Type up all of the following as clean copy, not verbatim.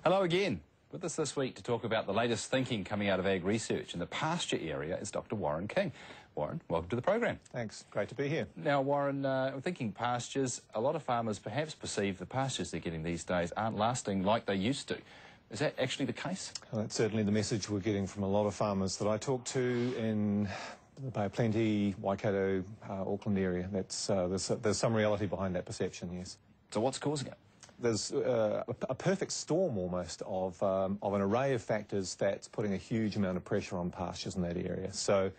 Hello again. With us this week to talk about the latest thinking coming out of AgResearch in the pasture area is Dr. Warren King. Warren, welcome to the program. Thanks. Great to be here. Now, Warren, I'm thinking pastures. A lot of farmers perhaps perceive the pastures they're getting these days aren't lasting like they used to. Is that actually the case? Well, that's certainly the message we're getting from a lot of farmers that I talk to in the Bay of Plenty, Waikato, Auckland area. There's some reality behind that perception, yes. So what's causing it? There's a perfect storm almost of an array of factors that's putting a huge amount of pressure on pastures in that area. So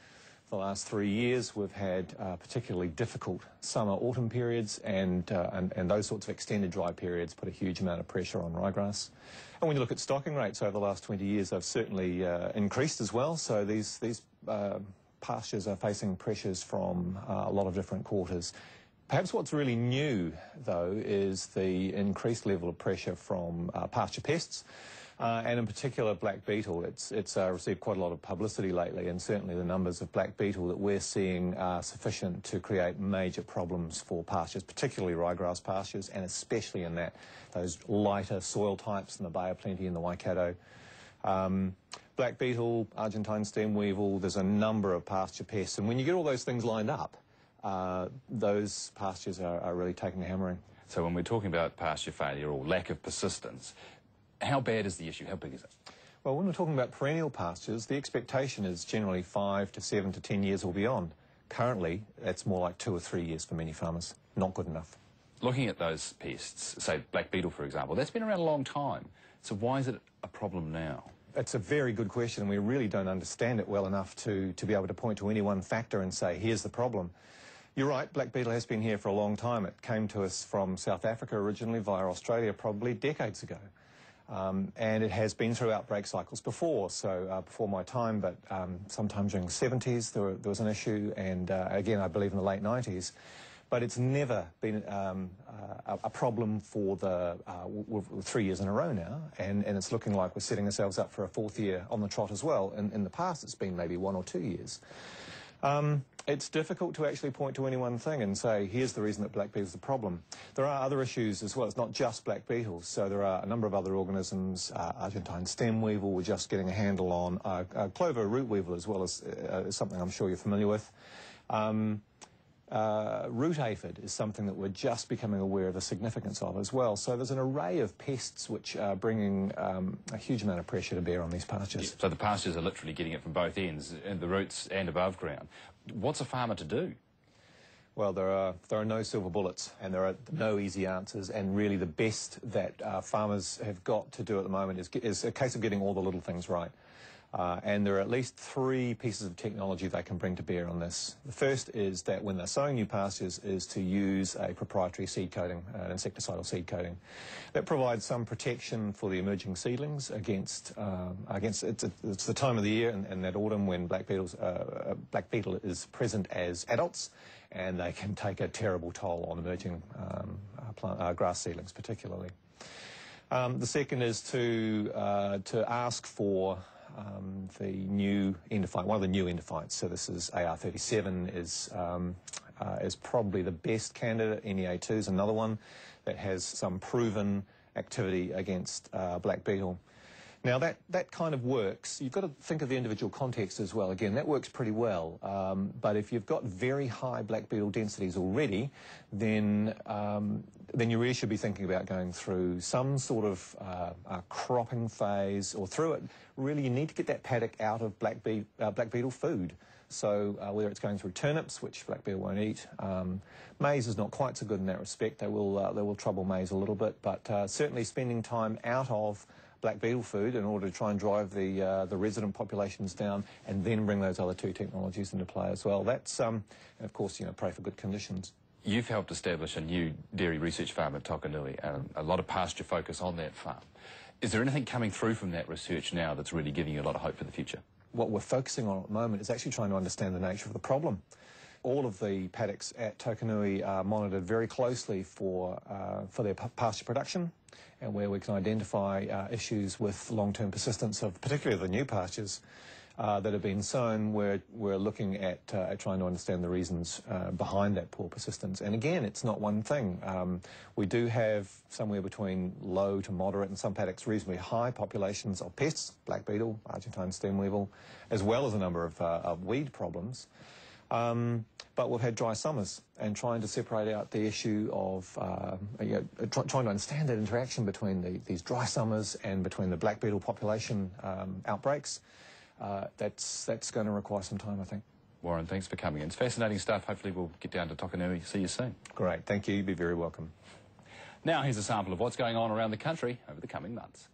for the last 3 years we've had particularly difficult summer-autumn periods, and those sorts of extended dry periods put a huge amount of pressure on ryegrass. And when you look at stocking rates over the last 20 years, they've certainly increased as well. So these pastures are facing pressures from a lot of different quarters. Perhaps what's really new, though, is the increased level of pressure from pasture pests, and in particular black beetle. It's received quite a lot of publicity lately, and certainly the numbers of black beetle that we're seeing are sufficient to create major problems for pastures, particularly ryegrass pastures, and especially in those lighter soil types in the Bay of Plenty and the Waikato. Black beetle, Argentine stem weevil, there's a number of pasture pests, and when you get all those things lined up, those pastures are really taking a hammering. So when we're talking about pasture failure or lack of persistence, how bad is the issue? How big is it? Well, when we're talking about perennial pastures, the expectation is generally 5 to 7 to 10 years or beyond. Currently, that's more like 2 or 3 years for many farmers. Not good enough. Looking at those pests, say black beetle, for example, that's been around a long time. So why is it a problem now? It's a very good question, and we really don't understand it well enough to be able to point to any one factor and say, here's the problem. You're right, black beetle has been here for a long time. It came to us from South Africa originally via Australia probably decades ago. And it has been through outbreak cycles before, so before my time, but sometime during the 70s there was an issue, and again I believe in the late 90s. But it's never been a problem for 3 years in a row now, and it's looking like we're setting ourselves up for a 4th year on the trot as well. In the past it's been maybe 1 or 2 years. It's difficult to actually point to any one thing and say, here's the reason that black beetle is the problem. There are other issues as well. It's not just black beetles. So there are a number of other organisms. Argentine stem weevil, we're just getting a handle on. Clover root weevil as well is something I'm sure you're familiar with. Root aphid is something that we're just becoming aware of the significance of as well. So there's an array of pests which are bringing a huge amount of pressure to bear on these pastures. So the pastures are literally getting it from both ends, in the roots and above ground. What's a farmer to do? Well, there are no silver bullets, and there are no easy answers, and really the best that farmers have got to do at the moment is a case of getting all the little things right. And there are at least 3 pieces of technology they can bring to bear on this. The first is that when they're sowing new pastures is to use a proprietary seed coating, an insecticidal seed coating. That provides some protection for the emerging seedlings against it's the time of the year and that autumn when black beetle is present as adults, and they can take a terrible toll on emerging grass seedlings particularly. The second is to ask for the new endophyte, one of the new endophytes. So this is AR37 is probably the best candidate. NEA2 is another one that has some proven activity against black beetle. Now that kind of works. You've got to think of the individual context as well. Again, that works pretty well. But if you've got very high black beetle densities already, then you really should be thinking about going through some sort of cropping phase, or through it. Really, you need to get that paddock out of black beetle food. So whether it's going through turnips, which black beetle won't eat, maize is not quite so good in that respect. They will trouble maize a little bit, but certainly spending time out of black beetle food in order to try and drive the resident populations down, and then bring those other 2 technologies into play as well. That's and of course, pray for good conditions. You've helped establish a new dairy research farm at Tokanui, and a lot of pasture focus on that farm. Is there anything coming through from that research now that's really giving you a lot of hope for the future? What we're focusing on at the moment is actually trying to understand the nature of the problem. All of the paddocks at Tokanui are monitored very closely for their pasture production, and where we can identify issues with long-term persistence of particularly the new pastures. that have been sown, we're looking at trying to understand the reasons behind that poor persistence. And again, it's not one thing. We do have somewhere between low to moderate, in some paddocks reasonably high populations of pests, black beetle, Argentine stem weevil, as well as a number of weed problems. But we've had dry summers, and trying to separate out the issue of trying to understand that interaction between these dry summers and between the black beetle population outbreaks, that's going to require some time, I think. Warren, thanks for coming in. It's fascinating stuff. Hopefully we'll get down to Takanui. See you soon. Great, thank you. You'd be very welcome. Now here's a sample of what's going on around the country over the coming months.